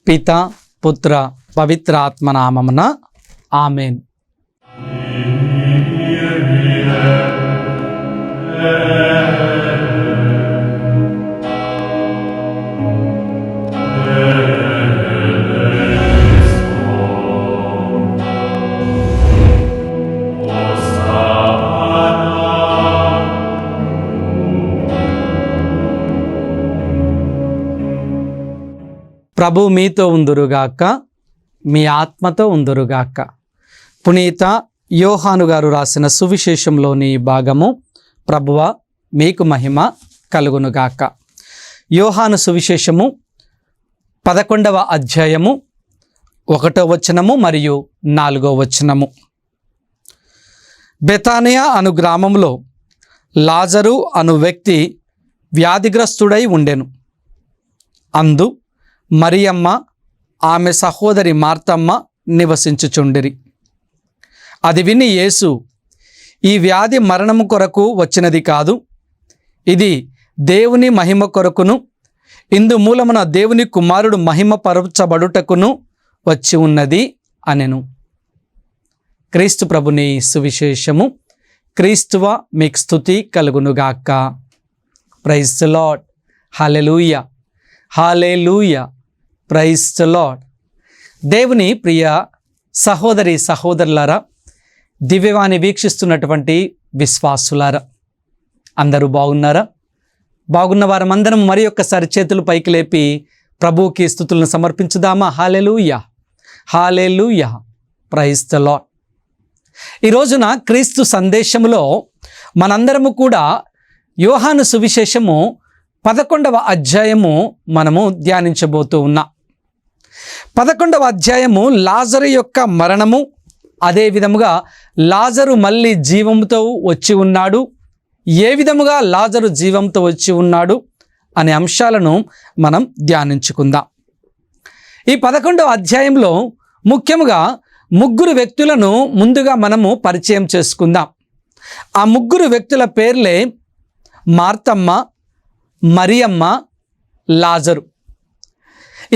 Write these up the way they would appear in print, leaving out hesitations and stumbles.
పిత పుత్ర పవిత్ర ఆత్మనామమున ఆమేన్. ప్రభు మీతో ఉందురుగాక, మీ ఆత్మతో ఉందురుగాక. పునీత యోహాను గారు రాసిన సువిశేషంలోని భాగము. ప్రభువ మీకు మహిమ కలుగునుగాక. యోహాను సువిశేషము 11వ అధ్యాయము 1వ వచనము మరియు 4వ వచనము. బెతానియా అను గ్రామంలో లాజరు అను వ్యక్తి వ్యాధిగ్రస్తుడై ఉండెను. అందు మరియమ్మ ఆమె సహోదరి మార్తమ్మ నివసించుచుండిరి. అది విని యేసు, ఈ వ్యాధి మరణము కొరకు వచ్చినది కాదు, ఇది దేవుని మహిమ కొరకును ఇందు మూలమున దేవుని కుమారుడు మహిమ పరచబడుటకును వచ్చి ఉన్నది అనెను. క్రీస్తు ప్రభుని సువిశేషము. క్రీస్తువ మీకు స్తుతి కలుగునుగాక. Praise the Lord. హల్లెలూయా, హల్లెలూయా, ప్రైజ్ ది లార్డ్. దేవుని ప్రియ సహోదరి సహోదరులారా, దివ్యవాణి వీక్షిస్తున్నటువంటి విశ్వాసులారా, అందరూ బాగున్నారా? బాగున్న వారమందరం మరి ఒక్కసారి చేతులు పైకి లేపి ప్రభువుకి స్తుతులను సమర్పించుదామా? హల్లెలూయా, హల్లెలూయా, ప్రైజ్ ది లార్డ్. ఈ రోజున క్రీస్తు సందేశములో మనందరము కూడా యోహాను సువిశేషము 11వ అధ్యాయము మనము ధ్యానించబోతూ ఉన్నాం. 11వ అధ్యాయము లాజరు యొక్క మరణము, అదే విధముగా లాజరు మళ్ళీ జీవంతో వచ్చి ఉన్నాడు, ఏ విధముగా లాజరు జీవంతో వచ్చి ఉన్నాడు అనే అంశాలను మనం ధ్యానించుకుందాం. ఈ 11వ అధ్యాయంలో ముఖ్యముగా 3 వ్యక్తులను ముందుగా మనము పరిచయం చేసుకుందాం. ఆ 3 వ్యక్తుల పేర్లే మార్తమ్మ, మరియమ్మ, లాజరు.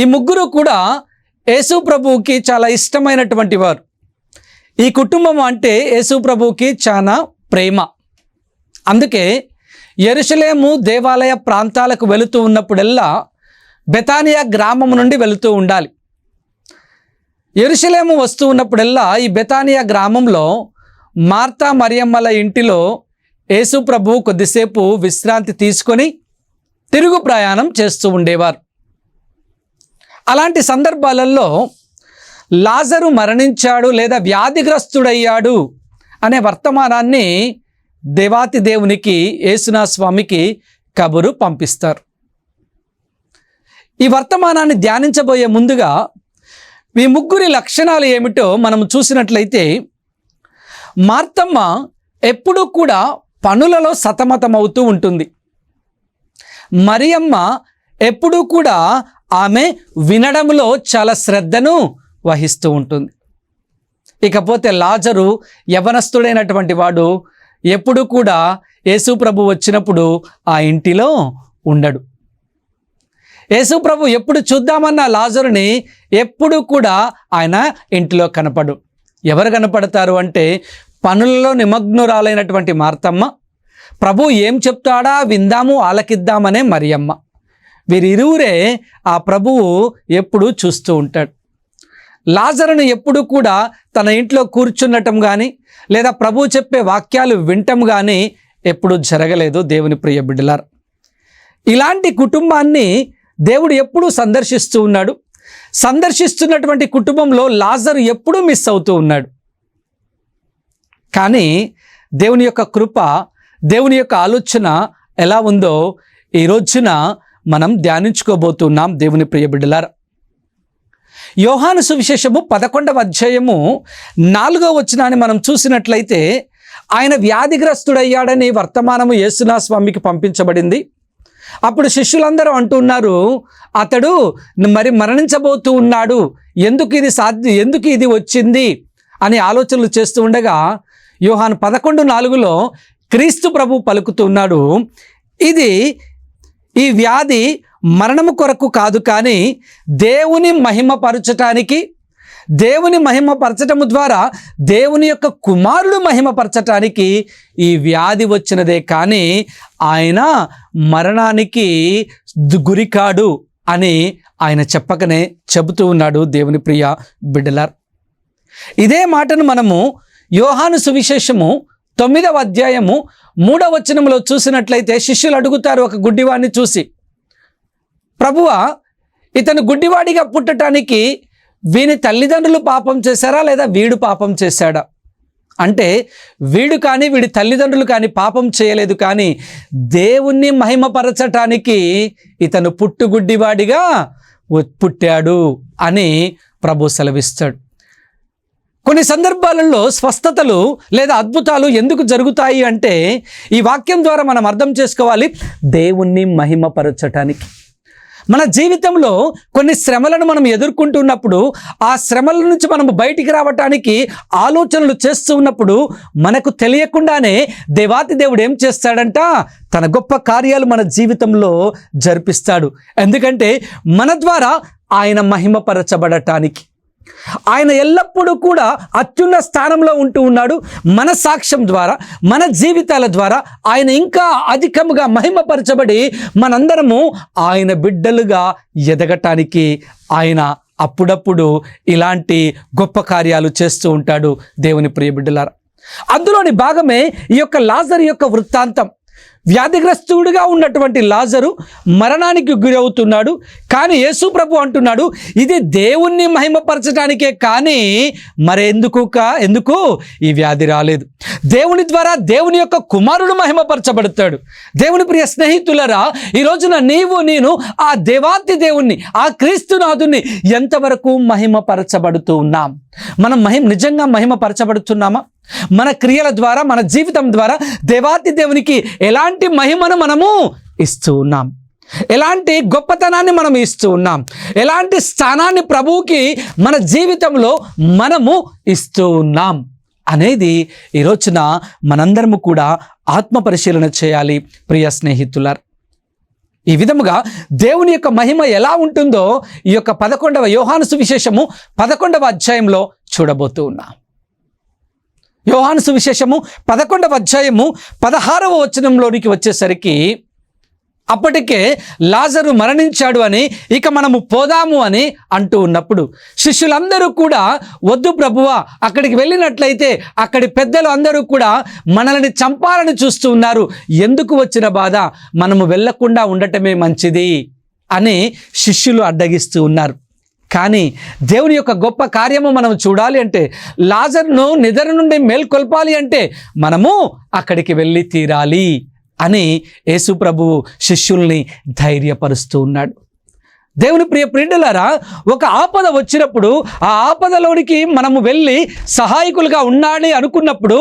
ఈ 3 కూడా యేసు ప్రభువుకి చాలా ఇష్టమైనటువంటి వారు. ఈ కుటుంబం అంటే యేసు ప్రభువుకి చాలా ప్రేమ. అందుకే యెరూషలేము దేవాలయ ప్రాంతాలకు వెళుతూ ఉన్నప్పుడల్లా బెతానియా గ్రామం నుండి వెళుతూ ఉండాలి. యెరూషలేము వస్తూ ఉన్నప్పుడల్లా ఈ బెతానియా గ్రామంలో మార్తా మరియమ్మల ఇంటిలో యేసు ప్రభువు కొద్దిసేపు విశ్రాంతి తీసుకొని తిరుగు ప్రయాణం చేస్తూ ఉండేవారు. అలాంటి సందర్భాలలో లాజరు మరణించాడు లేదా వ్యాధిగ్రస్తుడయ్యాడు అనే వర్తమానాన్ని దేవాతి దేవునికి, యేసునాథ స్వామికి కబురు పంపిస్తారు. ఈ వర్తమానాన్ని ధ్యానించబోయే ముందుగా ఈ 3 లక్షణాలు ఏమిటో మనం చూసినట్లయితే, మార్తమ్మ ఎప్పుడూ కూడా పనులలో సతమతమవుతూ ఉంటుంది. మరియమ్మ ఎప్పుడూ కూడా ఆమె వినడంలో చాలా శ్రద్ధను వహిస్తూ ఉంటుంది. ఇకపోతే లాజరు యవనస్తుడైనటువంటి వాడు ఎప్పుడు కూడా యేసు ప్రభు వచ్చినప్పుడు ఆ ఇంటిలో ఉండడు. యేసు ప్రభు ఎప్పుడు చూద్దామన్న లాజరుని ఎప్పుడు కూడా ఆయన ఇంటిలో కనపడు. ఎవరు కనపడతారు అంటే పనులలో నిమగ్నురాలైనటువంటి మార్తమ్మ, ప్రభు ఏం చెప్తాడా విందాము ఆలకిద్దామనే మరియమ్మ. వీరిరువురే ఆ ప్రభువు ఎప్పుడు చూస్తూ ఉంటాడు. లాజరును ఎప్పుడు కూడా తన ఇంట్లో కూర్చున్నటం కానీ లేదా ప్రభు చెప్పే వాక్యాలు వింటం కానీ ఎప్పుడు జరగలేదు. దేవుని ప్రియ బిడ్డలారా, ఇలాంటి కుటుంబాన్ని దేవుడు ఎప్పుడూ సందర్శిస్తూ ఉన్నాడు. సందర్శిస్తున్నటువంటి కుటుంబంలో లాజరు ఎప్పుడూ మిస్ అవుతూ ఉన్నాడు. కానీ దేవుని యొక్క కృప, దేవుని యొక్క ఆలోచన ఎలా ఉందో ఈ రోజున మనం ధ్యానించుకోబోతున్నాం. దేవుని ప్రియ బిడ్డలారా, యోహాను సువిశేషము 11వ అధ్యాయము 4వ వచనాన్ని మనం చూసినట్లయితే, ఆయన వ్యాధిగ్రస్తుడయ్యాడని వర్తమానము యేసునాథ స్వామికి పంపించబడింది. అప్పుడు శిష్యులందరూ అంటున్నారు, అతడు మరి మరణించబోతూ ఉన్నాడు, ఎందుకు ఇది వచ్చింది అని ఆలోచనలు చేస్తూ ఉండగా యోహాను 11:4లో క్రీస్తు ప్రభు పలుకుతున్నాడు, ఈ వ్యాధి మరణము కొరకు కాదు, కానీ దేవుని మహిమపరచటానికి, దేవుని మహిమపరచటము ద్వారా దేవుని యొక్క కుమారుడు మహిమపరచటానికి ఈ వ్యాధి వచ్చినదే, కానీ ఆయన మరణానికి గురికాడు అని ఆయన చెప్పకనే చెబుతూ ఉన్నాడు. దేవుని ప్రియ బిడ్డలారా, ఇదే మాటను మనము యోహాను సువిశేషము 9వ అధ్యాయము 3వ వచనంలో చూసినట్లయితే శిష్యులు అడుగుతారు ఒక గుడ్డివాడిని చూసి, ప్రభువా, ఇతను గుడ్డివాడిగా పుట్టడానికి వీని తల్లిదండ్రులు పాపం చేశారా లేదా వీడు పాపం చేశాడా అంటే, వీడు కానీ వీడి తల్లిదండ్రులు కానీ పాపం చేయలేదు, కానీ దేవుణ్ణి మహిమపరచటానికి ఇతను పుట్టుగుడ్డివాడిగా పుట్టాడు అని ప్రభు సెలవిస్తాడు. కొన్ని సందర్భాలలో స్వస్థతలు లేదా అద్భుతాలు ఎందుకు జరుగుతాయి అంటే, ఈ వాక్యం ద్వారా మనం అర్థం చేసుకోవాలి, దేవుణ్ణి మహిమపరచటానికి. మన జీవితంలో కొన్ని శ్రమలను మనం ఎదుర్కొంటున్నప్పుడు, ఆ శ్రమల నుంచి మనం బయటికి రావటానికి ఆలోచనలు చేస్తూ ఉన్నప్పుడు మనకు తెలియకుండానే దేవాతి దేవుడు ఏం చేస్తాడంట, తన గొప్ప కార్యాలు మన జీవితంలో జరిపిస్తాడు. ఎందుకంటే మన ద్వారా ఆయన మహిమపరచబడటానికి. ఆయన ఎల్లప్పుడూ కూడా అత్యున్న స్థానంలో ఉంటూ ఉన్నాడు. మన సాక్ష్యం ద్వారా, మన జీవితాల ద్వారా ఆయన ఇంకా అధికముగా మహిమపరచబడి మనందరము ఆయన బిడ్డలుగా ఎదగటానికి ఆయన అప్పుడప్పుడు ఇలాంటి గొప్ప కార్యాలు చేస్తూ ఉంటాడు. దేవుని ప్రియ బిడ్డలారా, అందులోని భాగమే ఈ యొక్క లాజరు యొక్క వృత్తాంతం. వ్యాధిగ్రస్తుడిగా ఉన్నటువంటి లాజరు మరణానికి గురవుతున్నాడు, కానీ యేసు ప్రభు అంటున్నాడు, ఇది దేవుణ్ణి మహిమపరచడానికే, కానీ ఎందుకు ఈ వ్యాధి రాలేదు. దేవుని ద్వారా దేవుని యొక్క కుమారుడు మహిమపరచబడతాడు. దేవుని ప్రియ స్నేహితులరా, ఈ రోజున నేను ఆ దేవాతి దేవుణ్ణి, ఆ క్రీస్తునాథుని ఎంతవరకు మహిమపరచబడుతూ ఉన్నాం? మనం నిజంగా మహిమపరచబడుతున్నామా? మన క్రియల ద్వారా, మన జీవితం ద్వారా దేవాతి దేవునికి ఎలాంటి మహిమను మనము ఇస్తూ ఉన్నాం? ఎలాంటి గొప్పతనాన్ని మనం ఇస్తూ ఉన్నాం? ఎలాంటి స్థానాన్ని ప్రభువుకి మన జీవితంలో మనము ఇస్తూ ఉన్నాం అనేది ఈ రోజున మనందరము కూడా ఆత్మ పరిశీలన చేయాలి. ప్రియ స్నేహితులారా, ఈ విధముగా దేవుని యొక్క మహిమ ఎలా ఉంటుందో ఈ యొక్క 11వ యోహాను సువిశేషము 11వ అధ్యాయంలో చూడబోతూ ఉన్నాం. యోహాను సువిశేషము 11వ అధ్యాయము 16వ వచనంలోనికి వచ్చేసరికి, అప్పటికే లాజరు మరణించాడు అని, ఇక మనము పోదాము అని అంటూ ఉన్నప్పుడు శిష్యులందరూ కూడా, వద్దు ప్రభువా, అక్కడికి వెళ్ళినట్లయితే అక్కడి పెద్దలు అందరూ కూడా మనల్ని చంపాలని చూస్తూ ఉన్నారు, ఎందుకు వచ్చిన బాధ, మనము వెళ్ళకుండా ఉండటమే మంచిది అని శిష్యులు అడ్డగిస్తూ ఉన్నారు. కానీ దేవుని యొక్క గొప్ప కార్యము మనం చూడాలి అంటే, లాజరును నిద్ర నుండి మేల్కొల్పాలి అంటే మనము అక్కడికి వెళ్ళి తీరాలి అని యేసు ప్రభువు శిష్యుల్ని ధైర్యపరుస్తూ ఉన్నాడు. దేవుని ప్రియ ప్రియులారా, ఒక ఆపద వచ్చినప్పుడు ఆ ఆపదలోనికి మనము వెళ్ళి సహాయకులుగా ఉండాలి అనుకున్నప్పుడు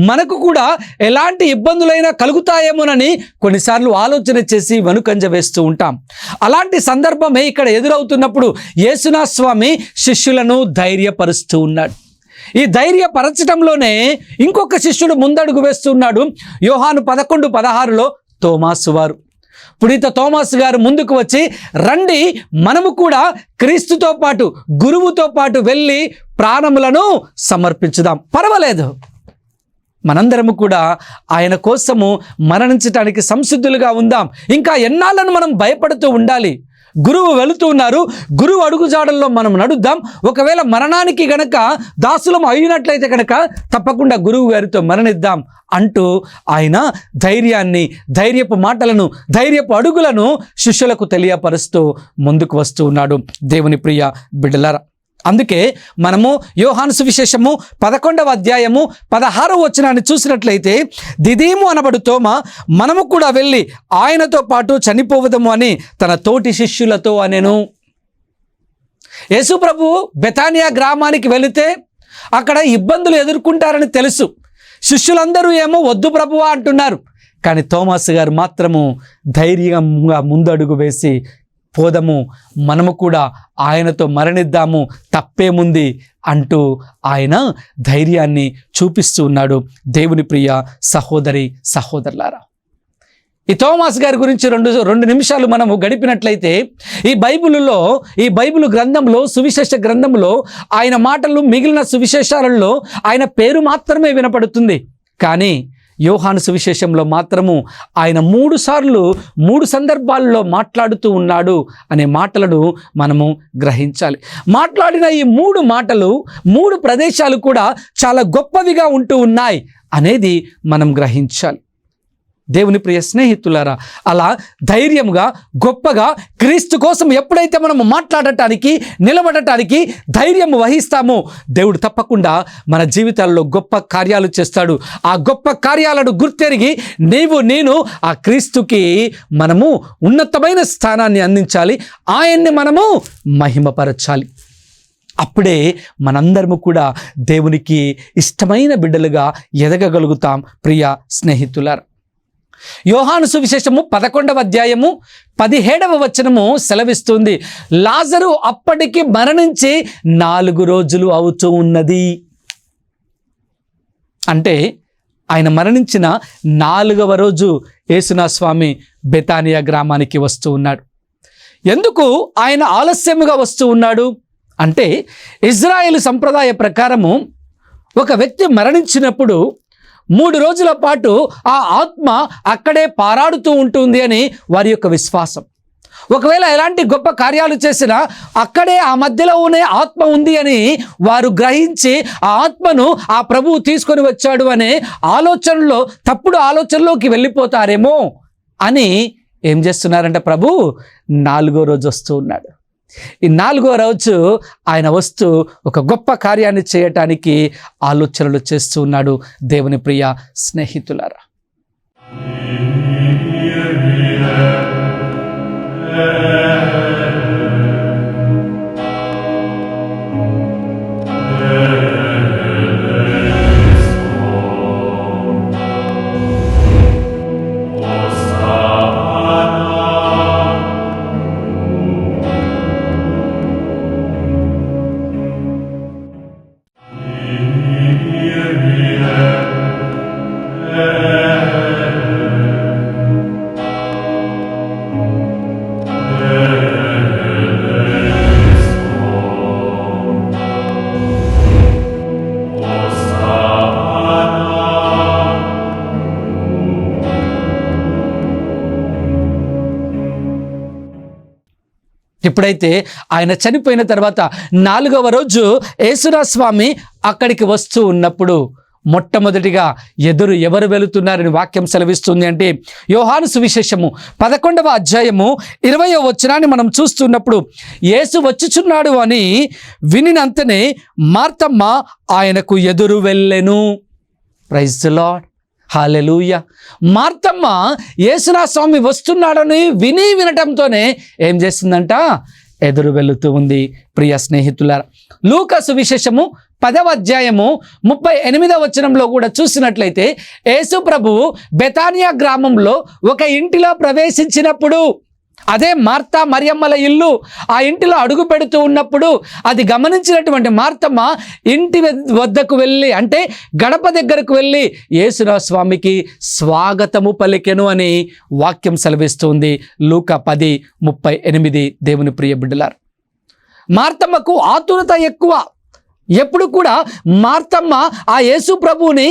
మనకు కూడా ఎలాంటి ఇబ్బందులైనా కలుగుతాయేమోనని కొన్నిసార్లు ఆలోచన చేసి వెనుకంజ వేస్తూ ఉంటాం. అలాంటి సందర్భమే ఇక్కడ ఎదురవుతున్నప్పుడు యేసునాథ స్వామి శిష్యులను ధైర్యపరుస్తూ ఉన్నాడు. ఈ ధైర్యపరచటంలోనే ఇంకొక శిష్యుడు ముందడుగు వేస్తున్నాడు. యోహాను 11:16లో తోమాసు వారు, పునీత తోమాసు గారు ముందుకు వచ్చి, రండి మనము కూడా క్రీస్తుతో పాటు, గురువుతో పాటు వెళ్ళి ప్రాణములను సమర్పించుదాం. పర్వాలేదు, మనందరము కూడా ఆయన కోసము మరణించటానికి సంసిద్ధులుగా ఉందాం. ఇంకా ఎన్నాళ్ళను మనం భయపడుతూ ఉండాలి? గురువు వెళుతూ ఉన్నారు, గురువు అడుగుజాడల్లో మనం నడుద్దాం. ఒకవేళ మరణానికి గనక దాసులం అయినట్లయితే కనుక తప్పకుండా గురువు గారితో మరణిద్దాం అంటూ ఆయన ధైర్యాన్ని, ధైర్యపు మాటలను, ధైర్యపు అడుగులను శిష్యులకు తెలియపరుస్తూ ముందుకు వస్తూ ఉన్నాడు. దేవుని ప్రియ బిడ్డలారా, అందుకే మనము యోహాను సువిశేషము 11వ అధ్యాయము 16వ వచనాన్ని చూసినట్లయితే, దిదీము అనబడు తోమా, మనము కూడా వెళ్ళి ఆయనతో పాటు చనిపోవదము అని తన తోటి శిష్యులతో అనెను. యేసు ప్రభువు బెతానియా గ్రామానికి వెళితే అక్కడ ఇబ్బందులు ఎదుర్కొంటారని తెలుసు. శిష్యులందరూ ఏమో వద్దు ప్రభువా అంటున్నారు, కానీ తోమాసు గారు మాత్రము ధైర్యంగా ముందడుగు వేసి, పోదము, మనము కూడా ఆయనతో మరణిద్దాము, తప్పేముంది అంటూ ఆయన ధైర్యాన్ని చూపిస్తూ ఉన్నాడు. దేవుని ప్రియ సహోదరి సహోదరులారా, ఈ తోమాస్ గారి గురించి రెండు నిమిషాలు మనము గడిపినట్లయితే ఈ బైబిల్ గ్రంథంలో, సువిశేష గ్రంథంలో ఆయన మాటలు మిగిలిన సువిశేషాలలో ఆయన పేరు మాత్రమే వినపడుతుంది. కానీ యోహాను సువిశేషంలో మాత్రము ఆయన 3 సార్లు 3 సందర్భాల్లో మాట్లాడుతూ ఉన్నాడు అనే మాటలను మనము గ్రహించాలి. మాట్లాడిన ఈ 3 మాటలు 3 ప్రదేశాలు కూడా చాలా గొప్పవిగా ఉంటూ ఉన్నాయి అనేది మనం గ్రహించాలి. దేవుని ప్రియ స్నేహితులారా, అలా ధైర్యంగా గొప్పగా క్రీస్తు కోసం ఎప్పుడైతే మనము మాట్లాడటానికి, నిలబడటానికి ధైర్యం వహిస్తామో దేవుడు తప్పకుండా మన జీవితాల్లో గొప్ప కార్యాలు చేస్తాడు. ఆ గొప్ప కార్యాలను గుర్తెరిగి నేను ఆ క్రీస్తుకి మనము ఉన్నతమైన స్థానాన్ని అందించాలి, ఆయన్ని మనము మహిమపరచాలి. అప్పుడే మనందరము కూడా దేవునికి ఇష్టమైన బిడ్డలుగా ఎదగగలుగుతాం. ప్రియ స్నేహితులారా, యోహాను సువిశేషము 11వ అధ్యాయము 17వ వచనము సెలవిస్తుంది, లాజరు అప్పటికి మరణించి 4 రోజులు అవుతూ ఉన్నది. అంటే ఆయన మరణించిన 4వ రోజు యేసునాథ స్వామి బెతానియా గ్రామానికి వస్తూ ఉన్నాడు. ఎందుకు ఆయన ఆలస్యముగా వస్తూ ఉన్నాడు అంటే, ఇజ్రాయేలు సంప్రదాయ ప్రకారము ఒక వ్యక్తి మరణించినప్పుడు 3 రోజుల పాటు ఆ ఆత్మ అక్కడే పారాడుతూ ఉంటుంది అని వారి యొక్క విశ్వాసం. ఒకవేళ ఎలాంటి గొప్ప కార్యాలు చేసినా అక్కడే ఆ మధ్యలో ఉన్న ఆత్మ ఉంది అని వారు గ్రహించి ఆ ఆత్మను ఆ ప్రభువు తీసుకొని వచ్చాడు అనే ఆలోచనలో, తప్పుడు ఆలోచనలోకి వెళ్ళిపోతారేమో అని ఏం చేస్తున్నారంటే, ప్రభు 4వ రోజు వస్తూ ఉన్నాడు. ఈ 4వ రోజు ఆయన వస్తూ ఒక గొప్ప కార్యాన్ని చేయటానికి ఆలోచనలు చేస్తూ ఉన్నాడు. దేవుని ప్రియ స్నేహితులారా, ఎప్పుడైతే ఆయన చనిపోయిన తర్వాత 4వ రోజు యేసునాథ స్వామి అక్కడికి వస్తూ ఉన్నప్పుడు మొట్టమొదటిగా ఎవరు వెళుతున్నారని వాక్యం సెలవిస్తుంది అంటే, యోహాను సువిశేషము 11వ అధ్యాయము 20వ వచనాన్ని మనం చూస్తున్నప్పుడు, యేసు వచ్చుచున్నాడు అని వినినంతనే మార్తమ్మ ఆయనకు ఎదురు వెళ్ళెను. ప్రైజ్ ది లార్డ్, హల్లెలూయా. మార్తమ్మ యేసునాథ స్వామి వస్తున్నాడని వినటంతోనే ఏం చేస్తుందంట, ఎదురు వెళుతూ ఉంది. ప్రియ స్నేహితులారా, లూకా సువిశేషము 10వ అధ్యాయము 38వ వచనంలో కూడా చూసినట్లయితే, యేసు ప్రభువు బెతానియా గ్రామంలో ఒక ఇంటిలో ప్రవేశించినప్పుడు, అదే మార్తా మరియమ్మల ఇల్లు, ఆ ఇంటిలో అడుగు పెడుతూ ఉన్నప్పుడు అది గమనించినటువంటి మార్తమ్మ ఇంటి వద్దకు వెళ్ళి, అంటే గడప దగ్గరకు వెళ్ళి యేసునాథ స్వామికి స్వాగతము పలికెను అని వాక్యం సెలవిస్తుంది. లూకా 10:38. దేవుని ప్రియ బిడ్డలారా, మార్తమ్మకు ఆతురత ఎక్కువ. ఎప్పుడు కూడా మార్తమ్మ ఆ యేసు ప్రభువుని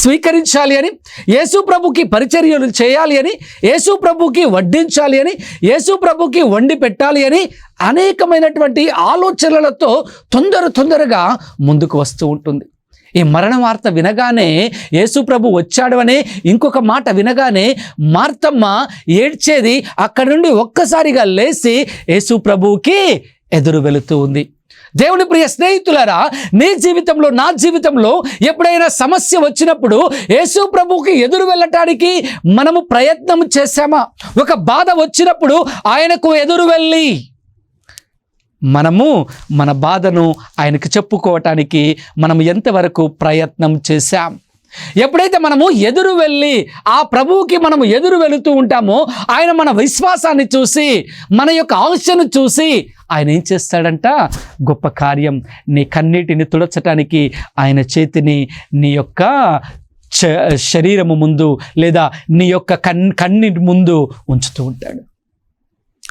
స్వీకరించాలి అని, యేసు ప్రభుకి పరిచర్యలు చేయాలి అని, యేసు ప్రభుకి వడ్డించాలి అని, యేసు ప్రభుకి వండి పెట్టాలి అని అనేకమైనటువంటి ఆలోచనలతో తొందరగా ముందుకు వస్తూ ఉంటుంది. ఈ మరణ వార్త వినగానే, యేసు ప్రభు వచ్చాడు అనే ఇంకొక మాట వినగానే మార్తమ్మ ఏడ్చేది అక్కడి నుండి ఒక్కసారిగా లేచి యేసు ప్రభువుకి ఎదురు వెళుతూ ఉంది. దేవుని ప్రియ స్నేహితులారా, నీ జీవితంలో, నా జీవితంలో ఎప్పుడైనా సమస్య వచ్చినప్పుడు యేసు ప్రభువుకి ఎదురు వెళ్ళటానికి మనము ప్రయత్నం చేశామా? ఒక బాధ వచ్చినప్పుడు ఆయనకు ఎదురు వెళ్ళి మనము మన బాధను ఆయనకు చెప్పుకోవటానికి మనం ఎంతవరకు ప్రయత్నం చేశాం? ఎప్పుడైతే మనము ఎదురు వెళ్ళి ఆ ప్రభువుకి మనము ఎదురు వెళుతూ ఉంటామో, ఆయన మన విశ్వాసాన్ని చూసి, మన యొక్క ఆశను చూసి ఆయన ఏం చేస్తాడంట, గొప్ప కార్యం. నీ కన్నీటిని తుడచటానికి ఆయన చేతిని నీ యొక్క శరీరము ముందు లేదా నీ యొక్క కన్నిటి ముందు ఉంచుతూ ఉంటాడు.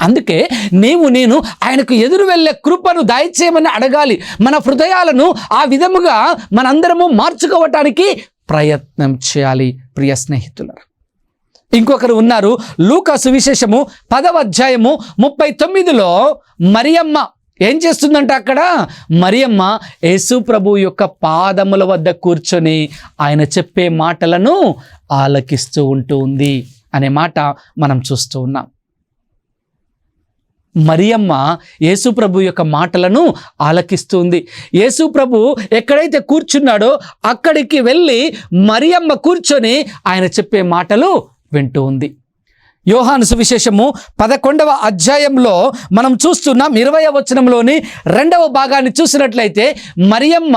అందుకే నేను ఆయనకు ఎదురు వెళ్ళే కృపను దయచేయమని అడగాలి. మన హృదయాలను ఆ విధముగా మనందరము మార్చుకోవటానికి ప్రయత్నం చేయాలి. ప్రియ స్నేహితులారా, ఇంకొకరు ఉన్నారు. లూకా సువిశేషము 10వ అధ్యాయము 39లో మరియమ్మ ఏం చేస్తుందంట? అక్కడ మరియమ్మ యేసు ప్రభు యొక్క పాదముల వద్ద కూర్చొని ఆయన చెప్పే మాటలను ఆలకిస్తూ ఉంటుంది అనే మాట మనం చూస్తూ ఉన్నాం. మరియమ్మ యేసు ప్రభు యొక్క మాటలను ఆలకిస్తుంది. యేసు ప్రభు ఎక్కడైతే కూర్చున్నాడో అక్కడికి వెళ్ళి మరియమ్మ కూర్చొని ఆయన చెప్పే మాటలు వింటూ ఉంది. యోహాను సువిశేషము 11వ అధ్యాయంలో మనం చూస్తున్నాం. 20వ వచనంలోని 2వ భాగాన్ని చూసినట్లయితే మరియమ్మ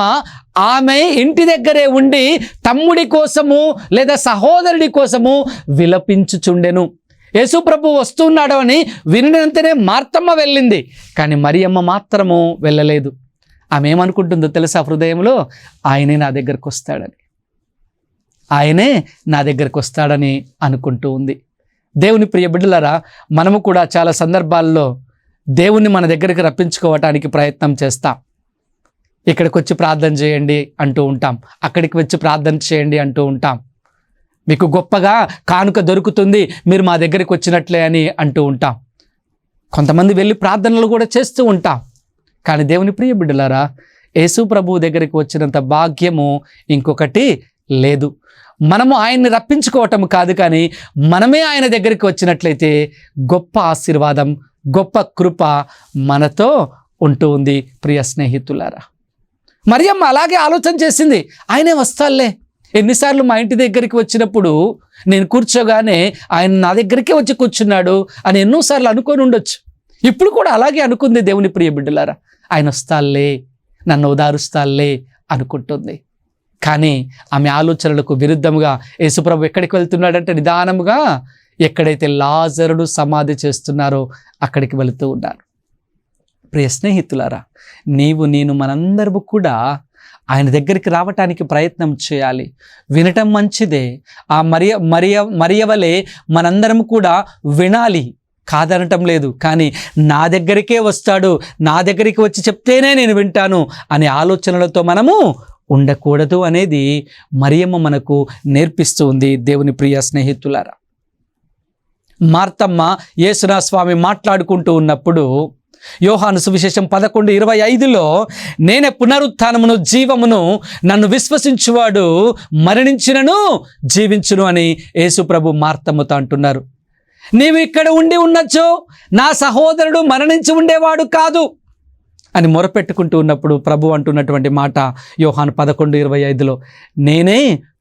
ఆమె ఇంటి దగ్గరే ఉండి తమ్ముడి కోసము లేదా సహోదరుడి కోసము విలపించుచుండెను. యేసు ప్రభు వస్తున్నాడు అని వినినంతనే మార్తమ్మ వెళ్ళింది, కానీ మరియమ్మ మాత్రము వెళ్ళలేదు. ఆమె ఏమనుకుంటుందో తెలుసా? హృదయంలో ఆయనే నా దగ్గరకు వస్తాడని, ఆయనే నా దగ్గరకు వస్తాడని అనుకుంటూ ఉంది. దేవుని ప్రియ బిడ్డలారా, మనము కూడా చాలా సందర్భాల్లో దేవుణ్ణి మన దగ్గరికి రప్పించుకోవటానికి ప్రయత్నం చేస్తాం. ఇక్కడికి వచ్చి ప్రార్థన చేయండి అంటూ ఉంటాం, అక్కడికి వచ్చి ప్రార్థన చేయండి అంటూ ఉంటాం. మీకు గొప్పగా కానుక దొరుకుతుంది, మీరు మా దగ్గరికి వచ్చినట్లే అని అంటూ ఉంటాం. కొంతమంది వెళ్ళి ప్రార్థనలు కూడా చేస్తూ ఉంటాం. కానీ దేవుని ప్రియ బిడ్డలారా, యేసు ప్రభువు దగ్గరికి వచ్చినంత భాగ్యము ఇంకొకటి లేదు. మనము ఆయన్ని రప్పించుకోవటం కాదు, కానీ మనమే ఆయన దగ్గరికి వచ్చినట్లయితే గొప్ప ఆశీర్వాదం, గొప్ప కృప మనతో ఉంటూ ఉంది. ప్రియ స్నేహితులారా, మరియమ్మ అలాగే ఆలోచన చేసింది, ఆయనే వస్తాలే. ఎన్నిసార్లు మా ఇంటి దగ్గరికి వచ్చినప్పుడు నేను కూర్చోగానే ఆయన నా దగ్గరికే వచ్చి కూర్చున్నాడు అని ఎన్నోసార్లు అనుకొని ఉండొచ్చు. ఇప్పుడు కూడా అలాగే అనుకుంది దేవుని ప్రియ బిడ్డలారా. ఆయన వస్తాలే, నన్ను ఉదారుస్తాలే అనుకుంటుంది. కానీ ఆమె ఆలోచనలకు విరుద్ధముగా యేసుప్రభు ఎక్కడికి వెళ్తున్నాడంటే నిదానముగా ఎక్కడైతే లాజరుడు సమాధి చేస్తున్నారో అక్కడికి వెళుతూ ఉన్నారు. ప్రియ స్నేహితులారా, నేను మనందరము కూడా ఆయన దగ్గరికి రావటానికి ప్రయత్నం చేయాలి. వినటం మంచిదే. ఆ మరియవలే మనందరం కూడా వినాలి, కాదనటం లేదు. కానీ నా దగ్గరికే వస్తాడు, నా దగ్గరికి వచ్చి చెప్తేనే నేను వింటాను అనే ఆలోచనలతో మనము ఉండకూడదు అనేది మరియమ్మ మనకు నేర్పిస్తూ ఉంది. దేవుని ప్రియ స్నేహితులారా, మార్తమ్మ యేసునాథ స్వామి మాట్లాడుకుంటూ ఉన్నప్పుడు యోహాను సువిశేషం 11:25లో నేనే పునరుత్థానమును జీవమును, నన్ను విశ్వసించువాడు మరణించినను జీవించును అని యేసు ప్రభు మార్తమ్మతో అంటున్నారు. నీవు ఇక్కడ ఉండి ఉండొచ్చు, నా సహోదరుడు మరణించి ఉండేవాడు కాదు అని మొరపెట్టుకుంటూ ఉన్నప్పుడు ప్రభు అంటున్నటువంటి మాట యోహాను 11:25లో నేనే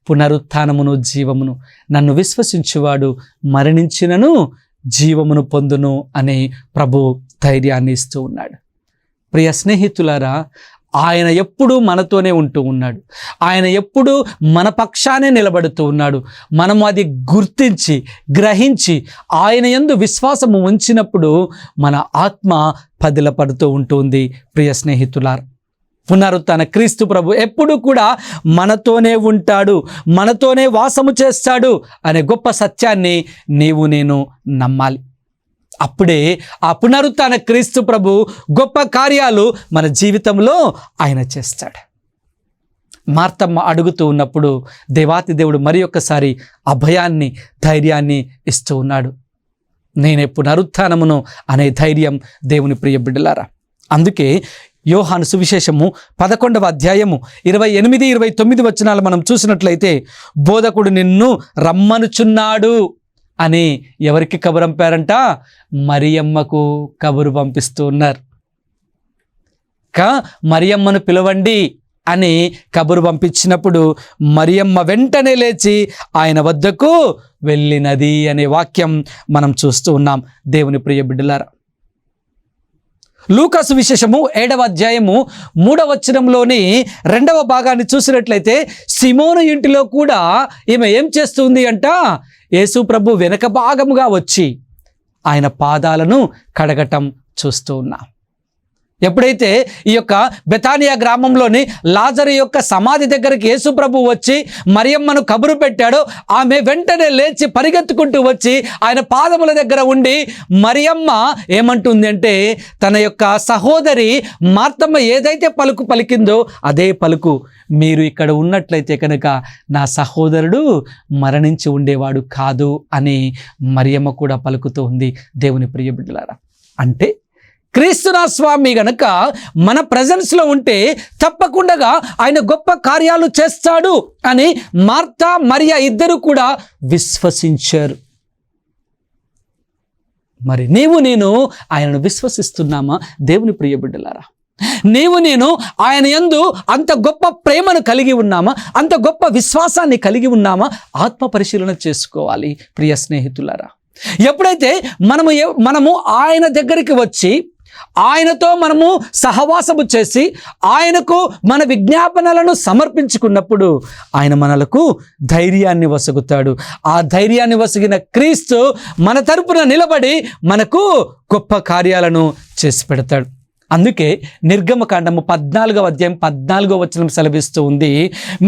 పునరుత్థానమును జీవమును, నన్ను విశ్వసించువాడు మరణించినను జీవమును పొందును అని ప్రభు ధైర్యాన్ని ఇస్తూ ఉన్నాడు. ప్రియ స్నేహితులారా, ఆయన ఎప్పుడూ మనతోనే ఉంటూ ఉన్నాడు. ఆయన ఎప్పుడూ మన పక్షానే నిలబడుతూ ఉన్నాడు. మనము అది గుర్తించి గ్రహించి ఆయన యందు విశ్వాసము ఉంచినప్పుడు మన ఆత్మ పదిలపడుతూ ఉంటుంది. ప్రియ స్నేహితులారా, పునరుత్థాన క్రీస్తు ప్రభు ఎప్పుడు కూడా మనతోనే ఉంటాడు, మనతోనే వాసము చేస్తాడు అనే గొప్ప సత్యాన్ని నేను నమ్మాలి. అప్పుడే ఆ పునరుత్థాన క్రీస్తు ప్రభు గొప్ప కార్యాలు మన జీవితంలో ఆయన చేస్తాడు. మార్తమ్మ అడుగుతూ ఉన్నప్పుడు దేవాతి దేవుడు మరి ఒక్కసారి అభయాన్ని, ధైర్యాన్ని ఇస్తూ ఉన్నాడు. నేనే పునరుత్థానమును అనే ధైర్యం దేవుని ప్రియ బిడ్డలారా. అందుకే యోహాను సువిశేషము 11వ అధ్యాయము 28-29 వచనాలు మనం చూసినట్లయితే బోధకుడు నిన్ను రమ్మనుచున్నాడు అని ఎవరికి కబురు పంపారంట? మరియమ్మకు కబురు పంపిస్తూ ఉన్నారు. మరియమ్మను పిలవండి అని కబురు పంపించినప్పుడు మరియమ్మ వెంటనే లేచి ఆయన వద్దకు వెళ్ళినది అనే వాక్యం మనం చూస్తూ ఉన్నాం. దేవుని ప్రియ బిడ్డలారా, లూకా సువిశేషము 7వ అధ్యాయము 3వ వచనంలోని 2వ భాగాన్ని చూసినట్లయితే సిమోను ఇంటిలో కూడా ఈమె ఏం చేస్తుంది అంట? యేసు ప్రభు వెనక భాగముగా వచ్చి ఆయన పాదాలను కడగటం చూస్తూ ఉన్నాం. ఎప్పుడైతే ఈ యొక్క బెతానియా గ్రామంలోని లాజరు యొక్క సమాధి దగ్గరికి యేసు ప్రభు వచ్చి మరియమ్మను కబురు పెట్టాడో, ఆమె వెంటనే లేచి పరిగెత్తుకుంటూ వచ్చి ఆయన పాదముల దగ్గర ఉండి మరియమ్మ ఏమంటుంది అంటే, తన యొక్క సహోదరి మార్తమ్మ ఏదైతే పలుకు పలికిందో అదే పలుకు, మీరు ఇక్కడ ఉన్నట్లయితే కనుక నా సహోదరుడు మరణించి ఉండేవాడు కాదు అని మరియమ్మ కూడా పలుకుతూ ఉంది. దేవుని ప్రియ బిడ్డలారా, అంటే క్రీస్తునా స్వామి గనక మన ప్రెజెన్స్లో ఉంటే తప్పకుండా ఆయన గొప్ప కార్యాలు చేస్తాడు అని మార్తా మరియా ఇద్దరు కూడా విశ్వసించారు. మరి నీవు నేను ఆయనను విశ్వసిస్తున్నామా? దేవుని ప్రియ బిడ్డలారా, నీవు నేను ఆయన యందు అంత గొప్ప ప్రేమను కలిగి ఉన్నామా? అంత గొప్ప విశ్వాసాన్ని కలిగి ఉన్నామా? ఆత్మ పరిశీలన చేసుకోవాలి ప్రియ స్నేహితులారా. ఎప్పుడైతే మనము ఆయన దగ్గరికి వచ్చి ఆయనతో మనము సహవాసము చేసి ఆయనకు మన విజ్ఞాపనలను సమర్పించుకున్నప్పుడు ఆయన మనలకు ధైర్యాన్ని వసగుతాడు. ఆ ధైర్యాన్ని వసగిన క్రీస్తు మన తరపున నిలబడి మనకు గొప్ప కార్యాలను చేసి పెడతాడు. అందుకే నిర్గమకాండము 14వ అధ్యాయం 14వ వచనం సెలవిస్తూ ఉంది,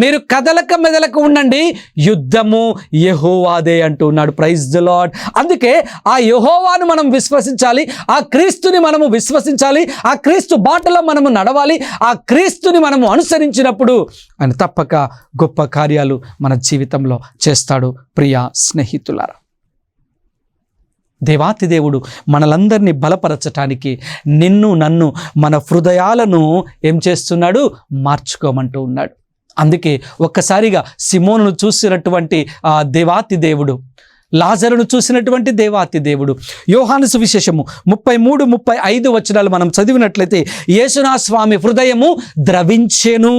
మీరు కదలక మెదలక ఉండండి, యుద్ధము యెహోవాదే అంటూ ఉన్నాడు. Praise the Lord. అందుకే ఆ యెహోవాను మనం విశ్వసించాలి, ఆ క్రీస్తుని మనము విశ్వసించాలి, ఆ క్రీస్తు బాటలో మనము నడవాలి. ఆ క్రీస్తుని మనము అనుసరించినప్పుడు ఆయన తప్పక గొప్ప కార్యాలు మన జీవితంలో చేస్తాడు. ప్రియ స్నేహితులారా, దేవాతి దేవుడు మనలందరినీ బలపరచటానికి నిన్ను నన్ను మన హృదయాలను ఏం చేస్తున్నాడు? మార్చుకోమంటూ ఉన్నాడు. అందుకే ఒక్కసారిగా సిమోనును చూసినటువంటి దేవాతి దేవుడు, లాజరును చూసినటువంటి దేవాతి దేవుడు, యోహాను సువిశేషము 33-35 వచనాలు మనం చదివినట్లయితే, యేసునా స్వామి హృదయము ద్రవించెను,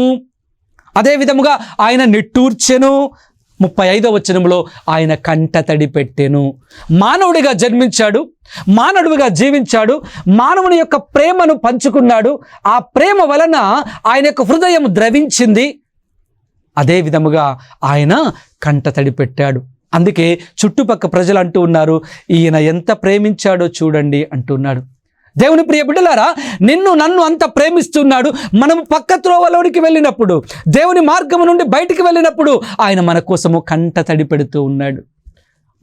అదే విధముగా ఆయన నిట్టూర్చెను. 35వ వచనంలో ఆయన కంట తడి పెట్టెను. మానవుడిగా జన్మించాడు, మానవుడిగా జీవించాడు, మానవుని యొక్క ప్రేమను పంచుకున్నాడు. ఆ ప్రేమ వలన ఆయన యొక్క హృదయం ద్రవించింది. అదే విధముగా ఆయన కంట తడి పెట్టాడు. అందుకే చుట్టుపక్క ప్రజలు అంటూ ఉన్నారు, ఈయన ఎంత ప్రేమించాడో చూడండి అంటున్నాడు. దేవుని ప్రియ బిడ్డలారా, నిన్ను నన్ను అంత ప్రేమిస్తున్నాడు. మనము పక్క త్రోవలోనికి వెళ్ళినప్పుడు, దేవుని మార్గము నుండి బయటికి వెళ్ళినప్పుడు ఆయన మన కోసము కంట తడి పెడుతూ ఉన్నాడు.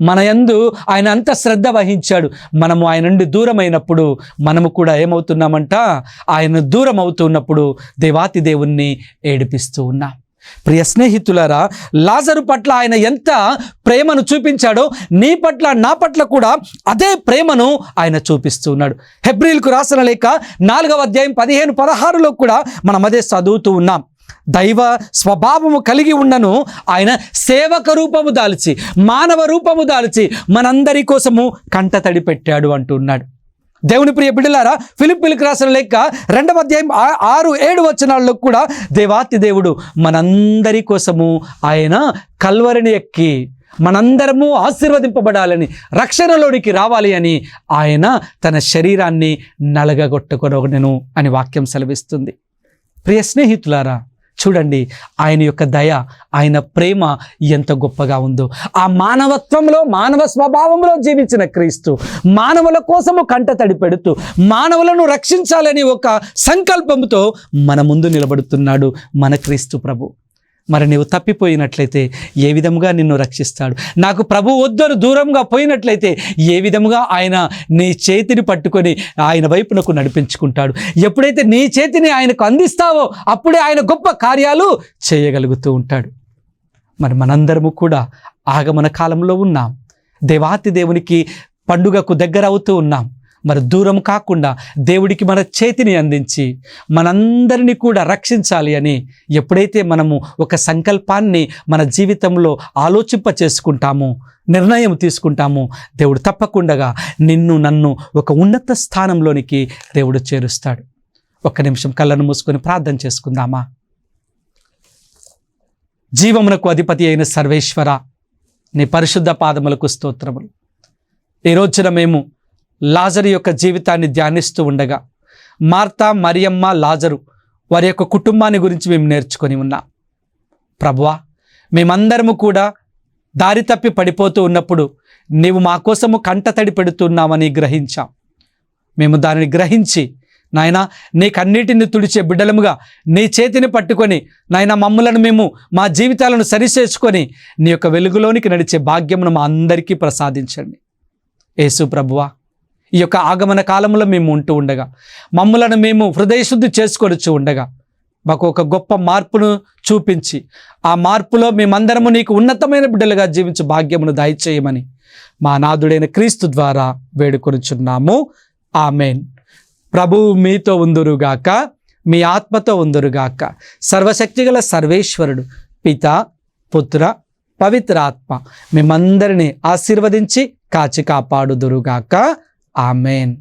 మన యందు ఆయన అంత శ్రద్ధ వహించాడు. మనము ఆయన నుండి దూరమైనప్పుడు మనము కూడా ఏమవుతున్నామంట? ఆయన దూరం అవుతున్నప్పుడు దేవాతి దేవుణ్ణి ఏడిపిస్తూ ఉన్నాం. ప్రియ స్నేహితులారా, లాజరు పట్ల ఆయన ఎంత ప్రేమను చూపించాడో నీ పట్ల నా పట్ల కూడా అదే ప్రేమను ఆయన చూపిస్తూ ఉన్నాడు. హెబ్రీయులకు రాసిన లేఖ 4వ అధ్యాయం 15-16లో కూడా మనం అదే చదువుతూ ఉన్నాం. దైవ స్వభావము కలిగి ఉన్నను ఆయన సేవక రూపము దాల్చి, మానవ రూపము దాల్చి మనందరి కోసము కంట తడి పెట్టాడు అంటున్నాడు. దేవుని ప్రియ బిడ్డలారా, ఫిలిప్పీయులకు రాసిన లేఖ 2వ అధ్యాయం 6-7 వచనాల్లో కూడా దేవాతి దేవుడు మనందరి కోసము ఆయన కల్వరిని ఎక్కి మనందరము ఆశీర్వదింపబడాలని, రక్షణలోనికి రావాలి అని ఆయన తన శరీరాన్ని నలగగొట్టుకొనెను అని వాక్యం సెలవిస్తుంది. ప్రియ స్నేహితులారా, చూడండి ఆయన యొక్క దయ, ఆయన ప్రేమ ఎంత గొప్పగా ఉందో. ఆ మానవత్వంలో, మానవ స్వభావంలో జీవించిన క్రీస్తు మానవుల కోసము కంట తడి పెడుతూ మానవులను రక్షించాలని ఒక సంకల్పంతో మన ముందు నిలబడుతున్నాడు మన క్రీస్తు ప్రభు. మరి నీవు తప్పిపోయినట్లయితే ఏ విధముగా నిన్ను రక్షిస్తాడు? నాకు ప్రభు వద్దరు దూరంగా పోయినట్లయితే ఏ విధముగా ఆయన నీ చేతిని పట్టుకొని ఆయన వైపునకు నడిపించుకుంటాడు? ఎప్పుడైతే నీ చేతిని ఆయనకు అందిస్తావో అప్పుడే ఆయన గొప్ప కార్యాలు చేయగలుగుతూ ఉంటాడు. మరి మనందరము కూడా ఆగమన కాలంలో ఉన్నాం, దేవాతి దేవునికి పండుగకు దగ్గర అవుతూ ఉన్నాం. మరి దూరం కాకుండా దేవుడికి మన చేతిని అందించి మనందరినీ కూడా రక్షించాలి అని ఎప్పుడైతే మనము ఒక సంకల్పాన్ని మన జీవితంలో ఆలోచింప చేసుకుంటామో, నిర్ణయం తీసుకుంటామో, దేవుడు తప్పకుండా నిన్ను నన్ను ఒక ఉన్నత స్థానంలోనికి దేవుడు చేరుస్తాడు. ఒక్క నిమిషం కళ్ళను మూసుకొని ప్రార్థన చేసుకుందామా? జీవమునకు అధిపతి అయిన సర్వేశ్వర, నీ పరిశుద్ధ పాదములకు స్తోత్రములు. ఈ రోజున మేము లాజరు యొక్క జీవితాన్ని ధ్యానిస్తూ ఉండగా మార్తా, మరియమ్మ, లాజరు వారి యొక్క కుటుంబాన్ని గురించి మేము నేర్చుకొని ఉన్నాం. ప్రభువా, మేమందరము కూడా దారి తప్పి పడిపోతూ ఉన్నప్పుడు నీవు మా కోసము కంట తడి పెడుతున్నామని గ్రహించాం. మేము దానిని గ్రహించి నాయన నీ కన్నీటిని తుడిచే బిడ్డలముగా నీ చేతిని పట్టుకొని నాయన మమ్ములను మేము మా జీవితాలను సరిచేసుకొని నీ యొక్క వెలుగులోనికి నడిచే భాగ్యమును మా అందరికీ ప్రసాదించండి. యేసు ప్రభువా, ఈ యొక్క ఆగమన కాలంలో మేము ఉంటూ ఉండగా మమ్ములను మేము హృదయశుద్ధి చేసుకొనిచ్చు ఉండగా మాకు ఒక గొప్ప మార్పును చూపించి ఆ మార్పులో మేమందరము నీకు ఉన్నతమైన బిడ్డలుగా జీవించు భాగ్యమును దయచేయమని మా నాథుడైన క్రీస్తు ద్వారా వేడుకొనుచున్నాము. ఆమేన్. ప్రభువు మీతో ఉందురుగాక, మీ ఆత్మతో ఉందురుగాక. సర్వశక్తిగల సర్వేశ్వరుడు పిత, పుత్ర, పవిత్ర ఆత్మ మేమందరినీ ఆశీర్వదించి కాచి కాపాడుదురుగాక. ఆమేన్.